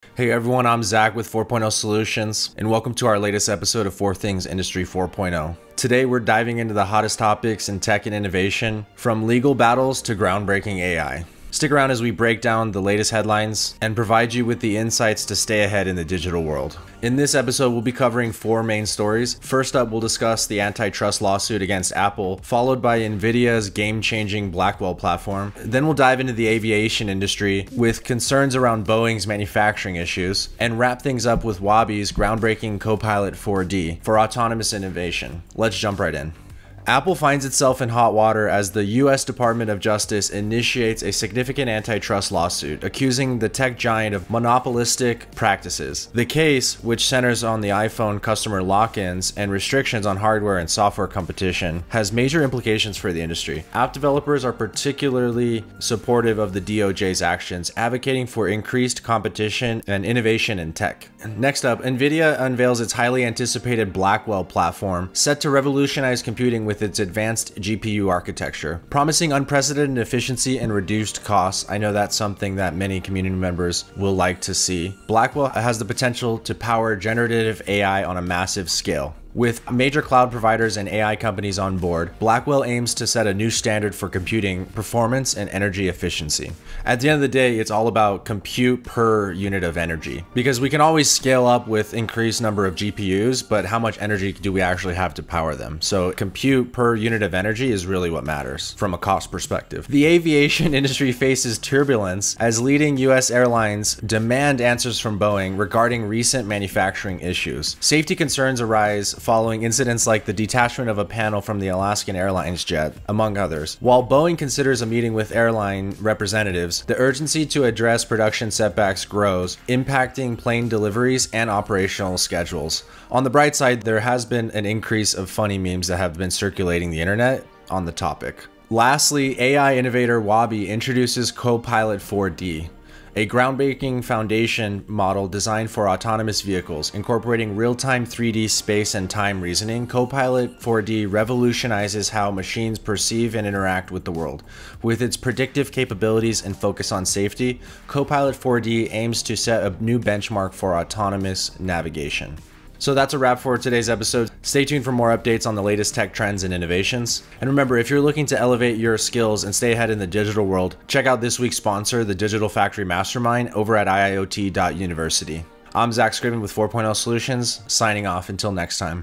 Hey everyone, I'm Zach with 4.0 Solutions, and welcome to our latest episode of 4 Things Industry 4.0. Today we're diving into the hottest topics in tech and innovation, from legal battles to groundbreaking AI. Stick around as we break down the latest headlines and provide you with the insights to stay ahead in the digital world. In this episode, we'll be covering 4 main stories. First up, we'll discuss the antitrust lawsuit against Apple, followed by NVIDIA's game-changing Blackwell platform. Then we'll dive into the aviation industry with concerns around Boeing's manufacturing issues, and wrap things up with Waabi's groundbreaking Copilot4D for autonomous innovation. Let's jump right in. Apple finds itself in hot water as the US Department of Justice initiates a significant antitrust lawsuit, accusing the tech giant of monopolistic practices. The case, which centers on the iPhone customer lock-ins and restrictions on hardware and software competition, has major implications for the industry. App developers are particularly supportive of the DOJ's actions, advocating for increased competition and innovation in tech. Next up, NVIDIA unveils its highly anticipated Blackwell platform, set to revolutionize computing with its advanced GPU architecture, promising unprecedented efficiency and reduced costs. I know that's something that many community members will like to see. Blackwell has the potential to power generative AI on a massive scale. With major cloud providers and AI companies on board, Blackwell aims to set a new standard for computing performance and energy efficiency. At the end of the day, it's all about compute per unit of energy, because we can always scale up with increased number of GPUs, but how much energy do we actually have to power them? So compute per unit of energy is really what matters from a cost perspective. The aviation industry faces turbulence as leading US airlines demand answers from Boeing regarding recent manufacturing issues. Safety concerns arise following incidents like the detachment of a panel from the Alaskan Airlines jet, among others. While Boeing considers a meeting with airline representatives, the urgency to address production setbacks grows, impacting plane deliveries and operational schedules. On the bright side, there has been an increase of funny memes that have been circulating the internet on the topic. Lastly, AI innovator Waabi introduces Copilot4D, a groundbreaking foundation model designed for autonomous vehicles, incorporating real-time 3D space and time reasoning. Copilot4D revolutionizes how machines perceive and interact with the world. With its predictive capabilities and focus on safety, Copilot4D aims to set a new benchmark for autonomous navigation. So that's a wrap for today's episode. Stay tuned for more updates on the latest tech trends and innovations. And remember, if you're looking to elevate your skills and stay ahead in the digital world, check out this week's sponsor, the Digital Factory Mastermind, over at IIoT University. I'm Zach Scriven with 4.0 Solutions, signing off until next time.